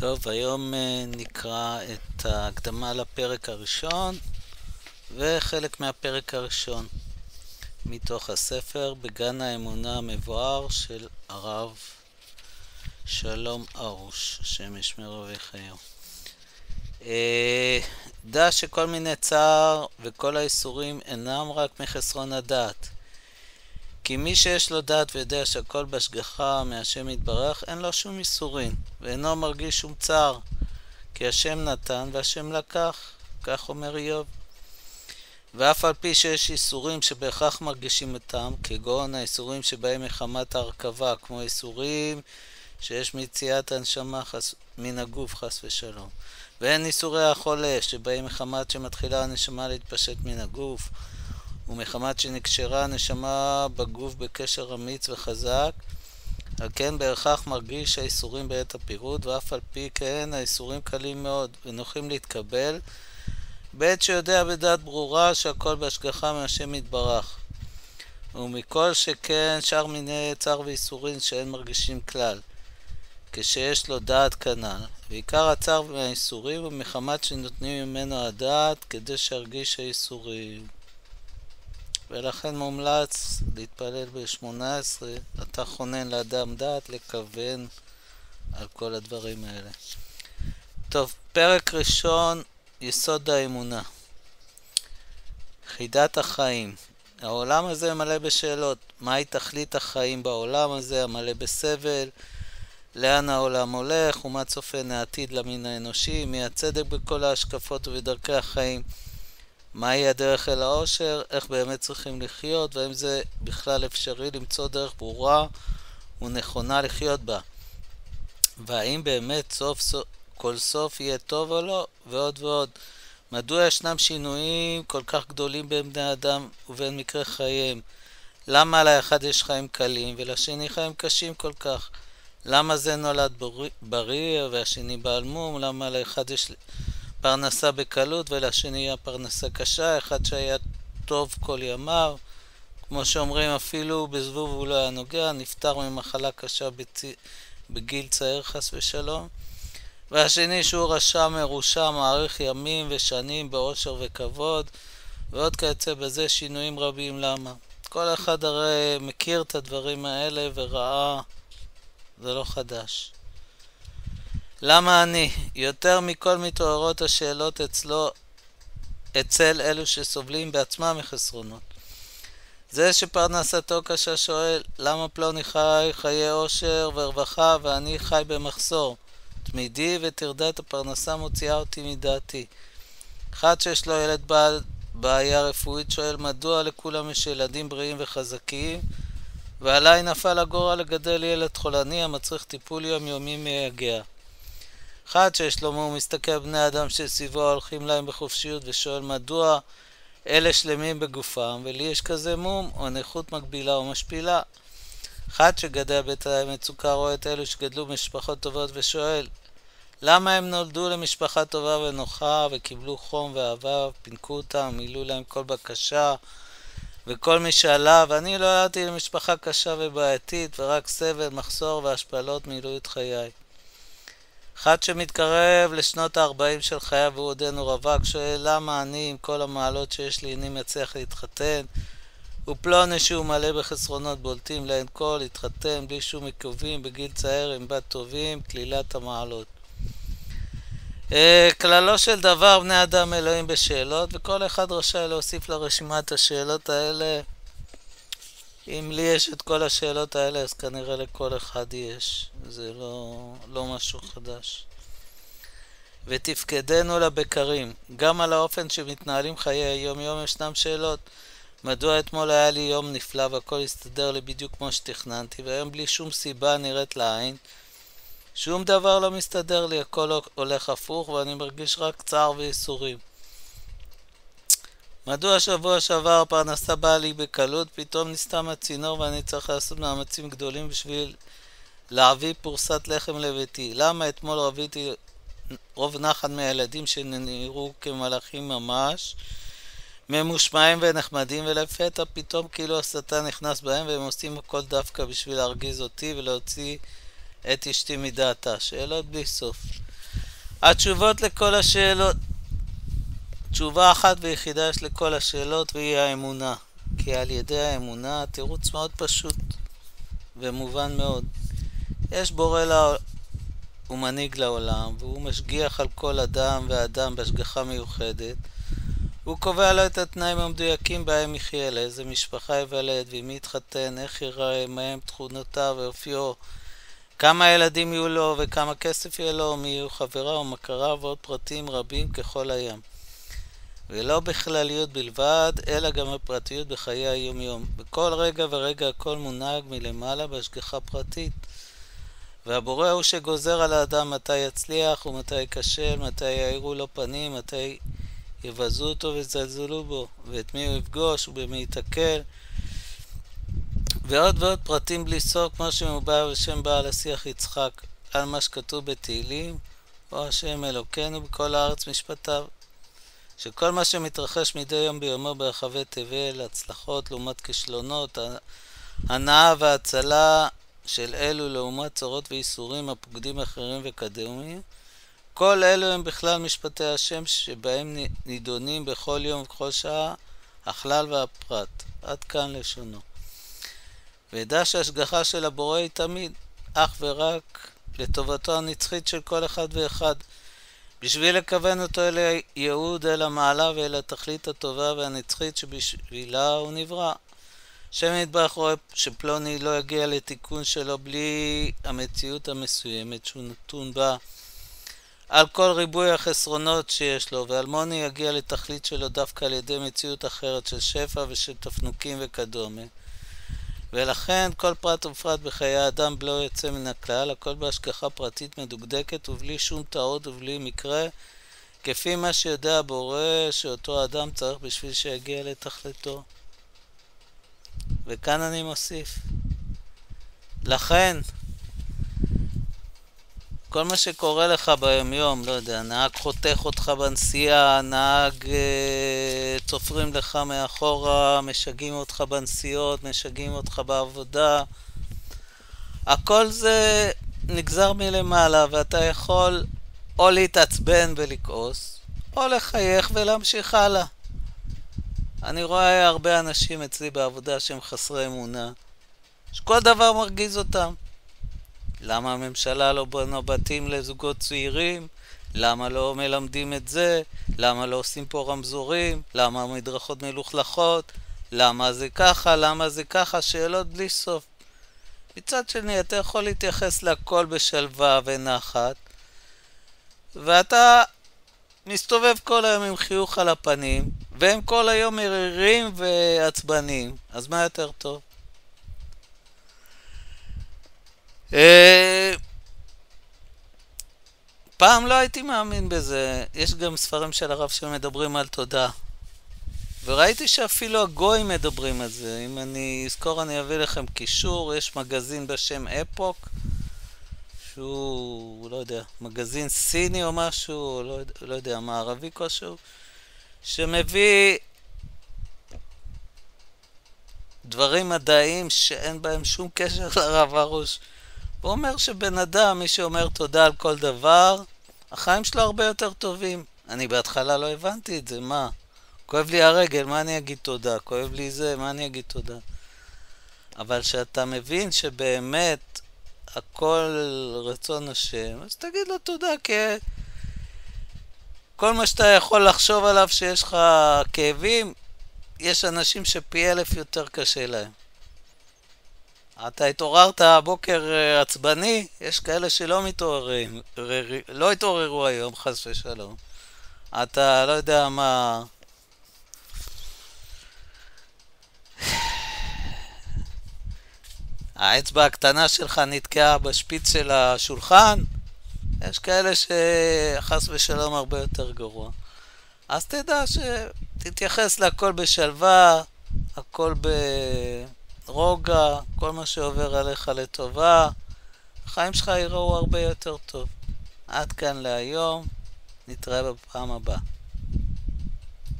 טוב, היום נקרא את ההקדמה לפרק הראשון וחלק מהפרק הראשון מתוך הספר בגן האמונה המבואר של הרב שלום ארוש, השם ישמרו ויחיו. דע שכל מיני צער וכל האיסורים אינם רק מחסרון הדעת, כי מי שיש לו דעת ויודע שהכל בהשגחה מהשם יתברך, אין לו שום איסורים ואינו מרגיש שום צער, כי השם נתן והשם לקח, כך אומר איוב. ואף על פי שיש איסורים שבהכרח מרגישים אותם, כגון האיסורים שבהם מחמת ההרכבה, כמו איסורים שיש מיציאת הנשמה מן הגוף חס ושלום, ואין איסורי החולה שבהם מחמת שמתחילה הנשמה להתפשט מן הגוף, ומחמת שנקשרה הנשמה בגוף בקשר אמיץ וחזק, על כן בהכרח מרגיש האיסורים בעת הפירוד, ואף על פי כן האיסורים קלים מאוד ונוחים להתקבל, בעת שיודע בדעת ברורה שהכל בהשגחה מהשם יתברך. ומכל שכן שאר מיני צער ואיסורים שאין מרגישים כלל, כשיש לו דעת כנ"ל, ועיקר הצער והאיסורים הוא מחמת שנותנים ממנו הדעת כדי שירגיש האיסורים. ולכן מומלץ להתפלל ב-18, אתה חונן לאדם דעת לכוון על כל הדברים האלה. טוב, פרק ראשון, יסוד האמונה. חידת החיים. העולם הזה מלא בשאלות. מהי תכלית החיים בעולם הזה המלא בסבל? לאן העולם הולך? ומה צופן העתיד למין האנושי? מי הצדק בכל ההשקפות ובדרכי החיים? מהי הדרך אל האושר? איך באמת צריכים לחיות? והאם זה בכלל אפשרי למצוא דרך ברורה ונכונה לחיות בה? והאם באמת כל סוף יהיה טוב או לא? ועוד ועוד. מדוע ישנם שינויים כל כך גדולים בין בני אדם ובין מקרה חייהם? למה לאחד יש חיים קלים ולשני חיים קשים כל כך? למה זה נולד בריא והשני בעל מום? למה לאחד יש פרנסה בקלות ולשני הפרנסה קשה? אחד שהיה טוב כל ימיו, כמו שאומרים, אפילו בזבוב הוא לא היה נוגע, נפטר ממחלה קשה בגיל צעיר חס ושלום, והשני שהוא רשע מרושע מאריך ימים ושנים באושר וכבוד, ועוד כיוצא בזה שינויים רבים. למה? כל אחד הרי מכיר את הדברים האלה וראה, זה לא חדש. למה אני? יותר מכל מתעוררות השאלות אצל אלו שסובלים בעצמם מחסרונות. זה שפרנסתו קשה שואל, למה פלוני חי חיי אושר ורווחה ואני חי במחסור? תמידי וטרדת הפרנסה מוציאה אותי מדעתי. אחד שיש לו ילד בעל בעיה רפואית שואל, מדוע לכולם יש ילדים בריאים וחזקים ועליי נפל הגורל לגדל ילד חולני המצריך טיפול יומיומי מייגע? אחד שיש לו מום מסתכל בני אדם שסביבו הולכים להם בחופשיות ושואל, מדוע אלה שלמים בגופם ולי יש כזה מום או נכות מגבילה או משפילה? אחד שגדל בתנאי מצוקה רואה את אלו שגדלו במשפחות טובות ושואל, למה הם נולדו למשפחה טובה ונוחה וקיבלו חום ואהבה, פינקו אותם, מילאו להם כל בקשה וכל משאלה, ואני לא ידעתי למשפחה קשה ובעייתית ורק סבל, מחסור והשפלות מילאו את חיי? אחד שמתקרב לשנות ה-40 של חייו והוא עודנו רווק שואל, למה אני עם כל המעלות שיש לי איני מצליח להתחתן? ופלוני שהוא מלא בחסרונות בולטים לאין כל, התחתן בלי שום עיכובים בגיל צעיר עם בת טובים, כלילת המעלות. כללו של דבר, בני אדם אלוהים בשאלות, וכל אחד רשאי להוסיף לרשימת השאלות האלה. אם לי יש את כל השאלות האלה, אז כנראה לכל אחד יש. זה לא משהו חדש. ותפקדנו לבקרים. גם על האופן שמתנהלים חיי היום-יום ישנם שאלות. מדוע אתמול היה לי יום נפלא והכל הסתדר לי בדיוק כמו שתכננתי, והיום בלי שום סיבה נראית לעין? שום דבר לא מסתדר לי, הכל הולך הפוך ואני מרגיש רק צער וייסורים. מדוע שבוע שעבר פרנסה באה לי בקלות, פתאום נסתם הצינור ואני צריך לעשות מאמצים גדולים בשביל להביא פורסת לחם לביתי? למה אתמול רביתי רוב נחת מהילדים שנראו כמלאכים ממש, ממושמעים ונחמדים, ולפתע פתאום כאילו השטן נכנס בהם והם עושים הכל דווקא בשביל להרגיז אותי ולהוציא את אשתי מדעתה? שאלות בלי סוף. התשובות לכל השאלות, תשובה אחת ויחידה יש לכל השאלות, והיא האמונה. כי על ידי האמונה, תירוץ מאוד פשוט ומובן מאוד. יש בורא הוא מנהיג לעולם, והוא משגיח על כל אדם ואדם בהשגחה מיוחדת. הוא קובע לו את התנאים המדויקים בהם יחיה, לאיזה משפחה יוולד, ועם מי יתחתן, איך ייראה, מהם תכונותיו ואופיו, כמה ילדים יהיו לו וכמה כסף יהיה לו, מי יהיו חבריו ומכריו, ועוד פרטים רבים ככל הים. ולא בכלליות בלבד, אלא גם בפרטיות בחיי היום-יום. בכל רגע ורגע הכל מונהג מלמעלה בהשגחה פרטית. והבורא הוא שגוזר על האדם מתי יצליח ומתי ייכשל, מתי יאירו לו פנים, מתי יבזו אותו וזלזלו בו, ואת מי הוא יפגוש ובמי ייתקל, ועוד ועוד פרטים בלי סוף, כמו שמובא בשם בעל השיח יצחק, על מה שכתוב בתהילים, או השם אלוקינו בכל הארץ משפטיו. שכל מה שמתרחש מדי יום ביומו ברחבי תבל, הצלחות לעומת כישלונות, הנאה והצלה של אלו לעומת צרות ואיסורים הפוקדים אחרים וקדומים, כל אלו הם בכלל משפטי השם שבהם נידונים בכל יום ובכל שעה, הכלל והפרט. עד כאן לשונו. וידע שההשגחה של הבורא היא תמיד אך ורק לטובתו הנצחית של כל אחד ואחד, בשביל לכוון אותו אל הייעוד, אל המעלה ואל התכלית הטובה והנצחית שבשבילה הוא נברא. השם יתברך רואה שפלוני לא יגיע לתיקון שלו בלי המציאות המסוימת שהוא נתון בה, על כל ריבוי החסרונות שיש לו, ואלמוני יגיע לתכלית שלו דווקא על ידי מציאות אחרת של שפע ושל תפנוקים וכדומה. ולכן כל פרט ופרט בחיי האדם בלא יוצא מן הכלל, הכל בהשגחה פרטית מדוקדקת ובלי שום טעות ובלי מקרה, כפי מה שיודע הבורא שאותו אדם צריך בשביל שיגיע לתכליתו. וכאן אני מוסיף, לכן כל מה שקורה לך ביום, לא יודע, נהג חותך אותך בנסיעה, נהג תופרים לך מאחורה, משגעים אותך בנסיעות, משגעים אותך בעבודה, הכל זה נגזר מלמעלה, ואתה יכול או להתעצבן ולכעוס, או לחייך ולהמשיך הלאה. אני רואה הרבה אנשים אצלי בעבודה שהם חסרי אמונה, שכל דבר מרגיז אותם. למה הממשלה לא בונה בתים לזוגות צעירים? למה לא מלמדים את זה? למה לא עושים פה רמזורים? למה המדרכות מלוכלכות? למה זה ככה? למה זה ככה? שאלות בלי סוף. מצד שני, אתה יכול להתייחס להכל בשלווה ונחת, ואתה מסתובב כל היום עם חיוך על הפנים, והם כל היום מרירים ועצבנים. אז מה יותר טוב? פעם לא הייתי מאמין בזה. יש גם ספרים של הרב שמדברים על תודה, וראיתי שאפילו הגויים מדברים על זה. אם אני אזכור אני אביא לכם קישור. יש מגזין בשם אפוק, שהוא לא יודע, מגזין סיני או משהו, לא יודע, מערבי כלשהו, שמביא דברים מדעיים שאין בהם שום קשר לרב הראש. הוא אומר שבן אדם, מי שאומר תודה על כל דבר, החיים שלו הרבה יותר טובים. אני בהתחלה לא הבנתי את זה, מה? כואב לי הרגל, מה אני אגיד תודה? כואב לי זה, מה אני אגיד תודה? אבל שאתה מבין שבאמת הכל רצון השם, אז תגיד לו תודה, כי כל מה שאתה יכול לחשוב עליו שיש לך כאבים, יש אנשים שפי אלף יותר קשה להם. אתה התעוררת הבוקר עצבני, יש כאלה שלא מתעוררים, לא התעוררו היום, חס ושלום. אתה לא יודע מה... האצבע הקטנה שלך נתקעה בשפיץ של השולחן, יש כאלה שחס ושלום הרבה יותר גרוע. אז תדע שתתייחס להכל בשלווה, הכל ברוגע, כל מה שעובר עליך לטובה, החיים שלך יראו הרבה יותר טוב. עד כאן להיום, נתראה בפעם הבאה.